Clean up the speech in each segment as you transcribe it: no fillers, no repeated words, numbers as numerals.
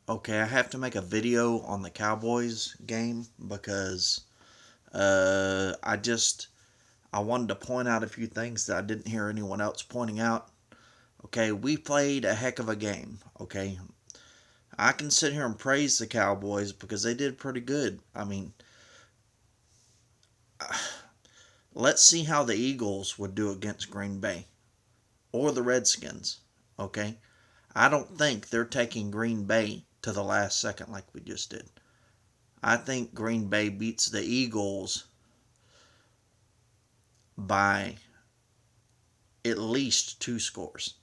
Okay, I have to make a video on the Cowboys game because I wanted to point out a few things that I didn't hear anyone else pointing out. Okay, we played a heck of a game. Okay, I can sit here and praise the Cowboys because they did pretty good. I mean, let's see how the Eagles would do against Green Bay or the Redskins. Okay, I don't think they're taking Green Bay to the last second like we just did. I think Green Bay beats the Eagles by at least 2 scores.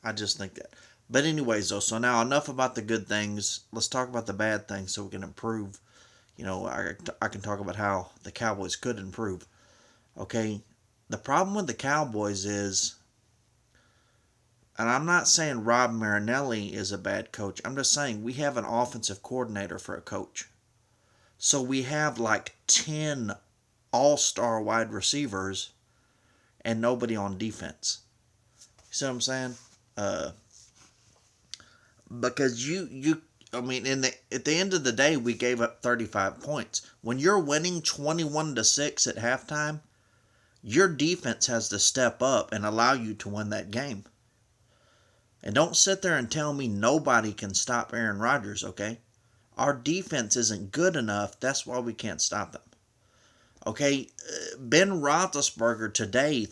I just think that. But anyways, though, so now enough about the good things. Let's talk about the bad things so we can improve. I can talk about how the Cowboys could improve. Okay, the problem with the Cowboys is, and I'm not saying Rob Marinelli is a bad coach. I'm just saying we have an offensive coordinator for a coach. So we have like 10 all-star wide receivers and nobody on defense. You see what I'm saying? Because I mean, at the end of the day, we gave up 35 points. When you're winning 21-6 at halftime, your defense has to step up and allow you to win that game. And don't sit there and tell me nobody can stop Aaron Rodgers, okay? Our defense isn't good enough. That's why we can't stop them. Okay, Ben Roethlisberger today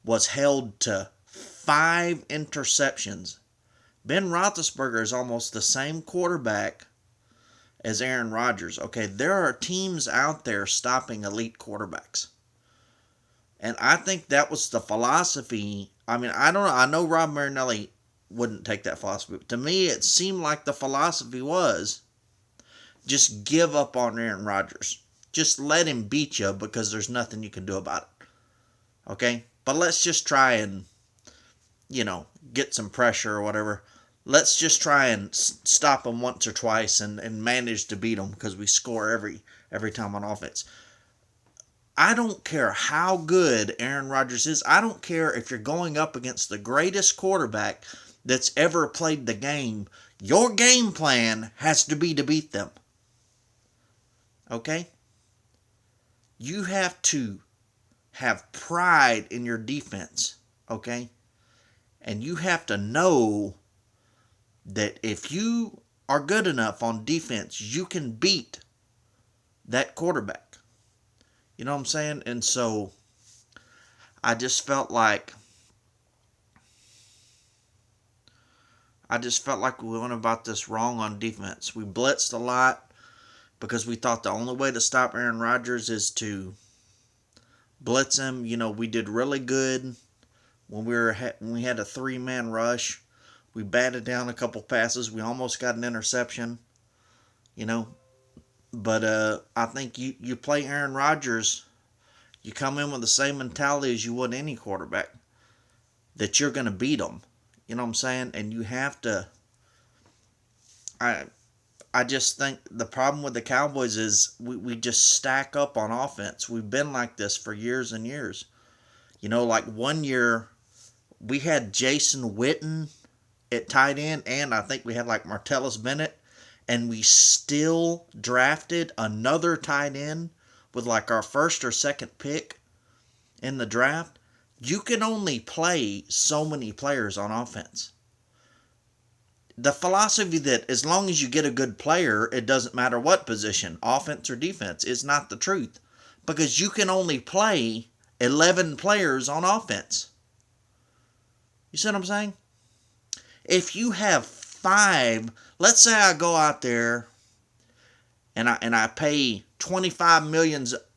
was held to 5 interceptions. Ben Roethlisberger is almost the same quarterback as Aaron Rodgers. Okay, there are teams out there stopping elite quarterbacks. And I think that was the philosophy. I mean, I don't know. I know Rob Marinelli wouldn't take that philosophy. But to me, it seemed like the philosophy was just give up on Aaron Rodgers. Just let him beat you because there's nothing you can do about it. Okay? But let's just try and, get some pressure or whatever. Let's just try and stop him once or twice and manage to beat him because we score every time on offense. I don't care how good Aaron Rodgers is. I don't care if you're going up against the greatest quarterback that's ever played the game. Your game plan has to be to beat them. Okay? You have to have pride in your defense. Okay? And you have to know that if you are good enough on defense, you can beat that quarterback. You know what I'm saying? And so I just felt like we went about this wrong on defense. We blitzed a lot because we thought the only way to stop Aaron Rodgers is to blitz him. We did really good when we had a 3-man rush. We batted down a couple passes. We almost got an interception. But I think you play Aaron Rodgers, you come in with the same mentality as you would any quarterback, that you're going to beat them. You know what I'm saying? And you have to. I just think the problem with the Cowboys is we just stack up on offense. We've been like this for years and years. Like one year we had Jason Witten at tight end, and I think we had like Martellus Bennett. And we still drafted another tight end with like our first or second pick in the draft. You can only play so many players on offense. The philosophy that as long as you get a good player, it doesn't matter what position, offense or defense, is not the truth. Because you can only play 11 players on offense. You see what I'm saying? If you have 5, let's say I go out there and I pay $25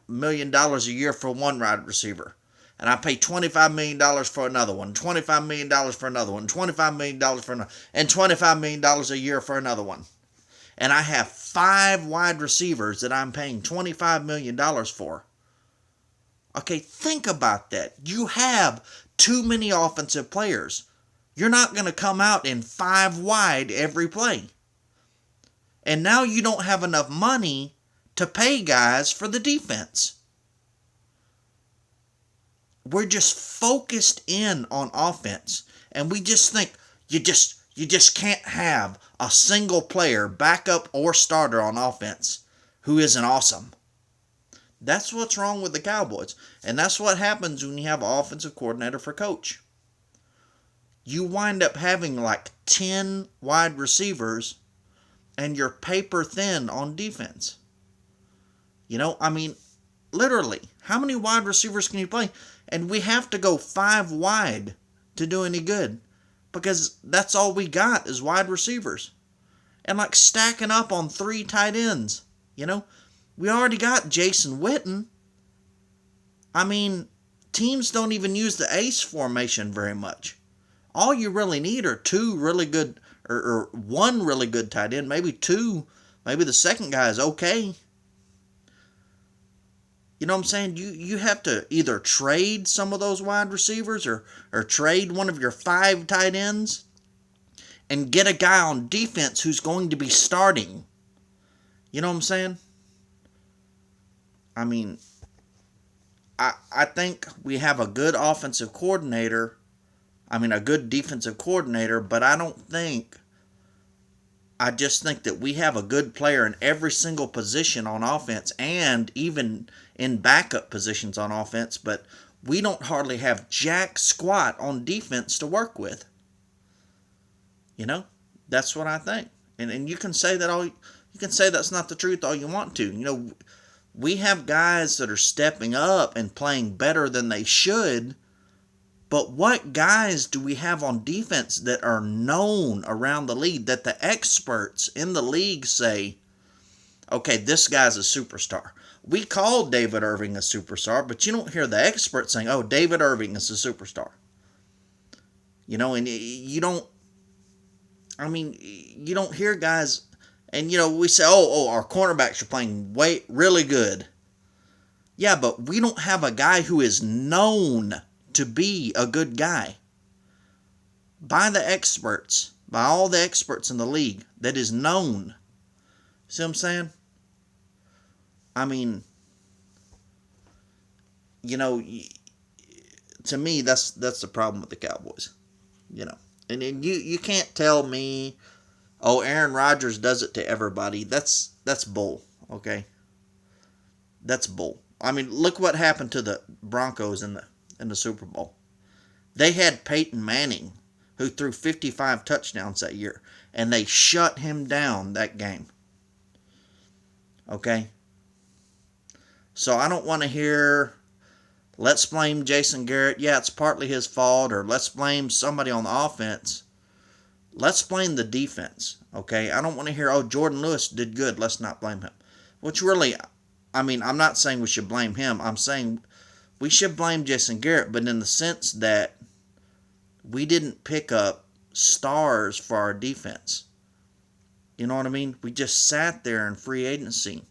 million a year for one wide receiver, and I pay $25 million for another one, $25 million for another one, $25 million for another, and $25 million a year for another one. And I have 5 wide receivers that I'm paying $25 million for. Okay, think about that. You have too many offensive players. You're not going to come out in 5 wide every play. And now you don't have enough money to pay guys for the defense. We're just focused in on offense. And we just think you You just can't have a single player, backup or starter on offense, who isn't awesome. That's what's wrong with the Cowboys. And that's what happens when you have an offensive coordinator for coach. You wind up having like 10 wide receivers and you're paper thin on defense. Literally, how many wide receivers can you play? And we have to go 5 wide to do any good because that's all we got is wide receivers. And like stacking up on 3 tight ends, We already got Jason Witten. Teams don't even use the ace formation very much. All you really need are 2 really good, or 1 really good tight end, maybe 2. Maybe the second guy is okay. You know what I'm saying? You have to either trade some of those wide receivers or trade one of your 5 tight ends and get a guy on defense who's going to be starting. You know what I'm saying? I think we have a good offensive coordinator. A good defensive coordinator, but I just think that we have a good player in every single position on offense and even in backup positions on offense, but we don't hardly have jack squat on defense to work with. That's what I think. And you can say that's not the truth all you want to. We have guys that are stepping up and playing better than they should, but what guys do we have on defense that are known around the league that the experts in the league say, okay, this guy's a superstar? We call David Irving a superstar, but you don't hear the experts saying, oh, David Irving is a superstar. And you don't hear guys, and we say, oh, our cornerbacks are playing really good. Yeah, but we don't have a guy who is known to be a good guy by the experts, by all the experts in the league, that is known. See what I'm saying? To me, that's the problem with the Cowboys. And then you can't tell me, oh, Aaron Rodgers does it to everybody. That's bull, okay? That's bull. Look what happened to the Broncos in the Super Bowl. They had Peyton Manning, who threw 55 touchdowns that year, and they shut him down that game. Okay? So I don't want to hear, let's blame Jason Garrett. Yeah, it's partly his fault, or let's blame somebody on the offense. Let's blame the defense, okay? I don't want to hear, oh, Jordan Lewis did good, let's not blame him. Which really, I'm not saying we should blame him. I'm saying we should blame Jason Garrett, but in the sense that we didn't pick up stars for our defense. You know what I mean? We just sat there in free agency.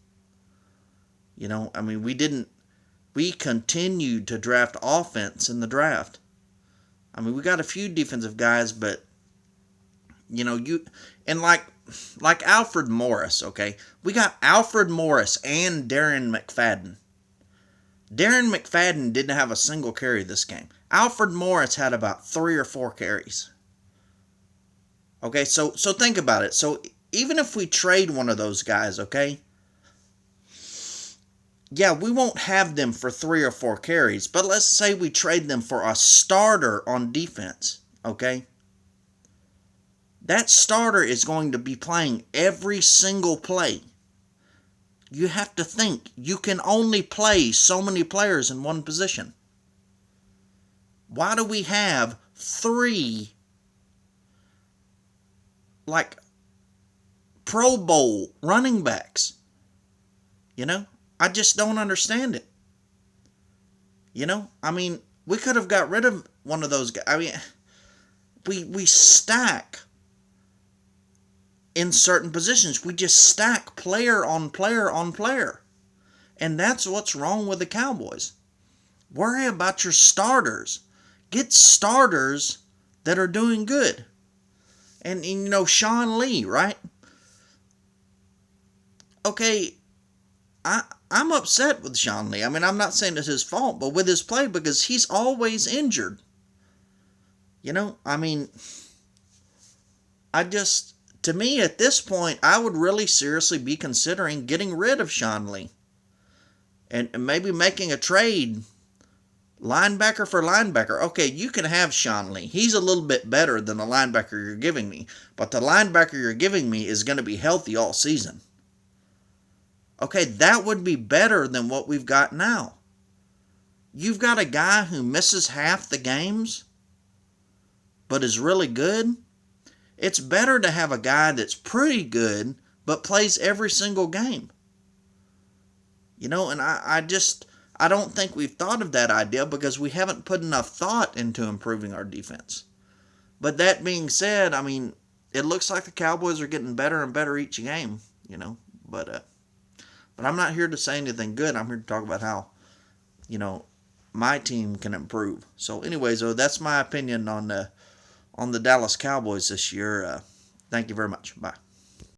We continued to draft offense in the draft. We got a few defensive guys, but like Alfred Morris, okay? We got Alfred Morris and Darren McFadden. Darren McFadden didn't have a single carry this game. Alfred Morris had about 3 or 4 carries. Okay, so think about it. So even if we trade one of those guys, okay? Yeah, we won't have them for 3 or 4 carries, but let's say we trade them for a starter on defense, okay? That starter is going to be playing every single play. You have to think, you can only play so many players in one position. Why do we have 3 Pro Bowl running backs? I just don't understand it. We could have got rid of one of those guys. We stack in certain positions. We just stack player on player on player. And that's what's wrong with the Cowboys. Worry about your starters. Get starters that are doing good. And Sean Lee, right? Okay, I'm upset with Sean Lee. I'm not saying it's his fault, but with his play, because he's always injured. To me, at this point, I would really seriously be considering getting rid of Sean Lee and maybe making a trade linebacker for linebacker. Okay, you can have Sean Lee. He's a little bit better than the linebacker you're giving me, but the linebacker you're giving me is going to be healthy all season. Okay, that would be better than what we've got now. You've got a guy who misses half the games, but is really good. It's better to have a guy that's pretty good, but plays every single game. And I don't think we've thought of that idea because we haven't put enough thought into improving our defense. But that being said, I mean, it looks like the Cowboys are getting better and better each game, But I'm not here to say anything good. I'm here to talk about how, my team can improve. So, anyways, that's my opinion on the Dallas Cowboys this year. Thank you very much. Bye.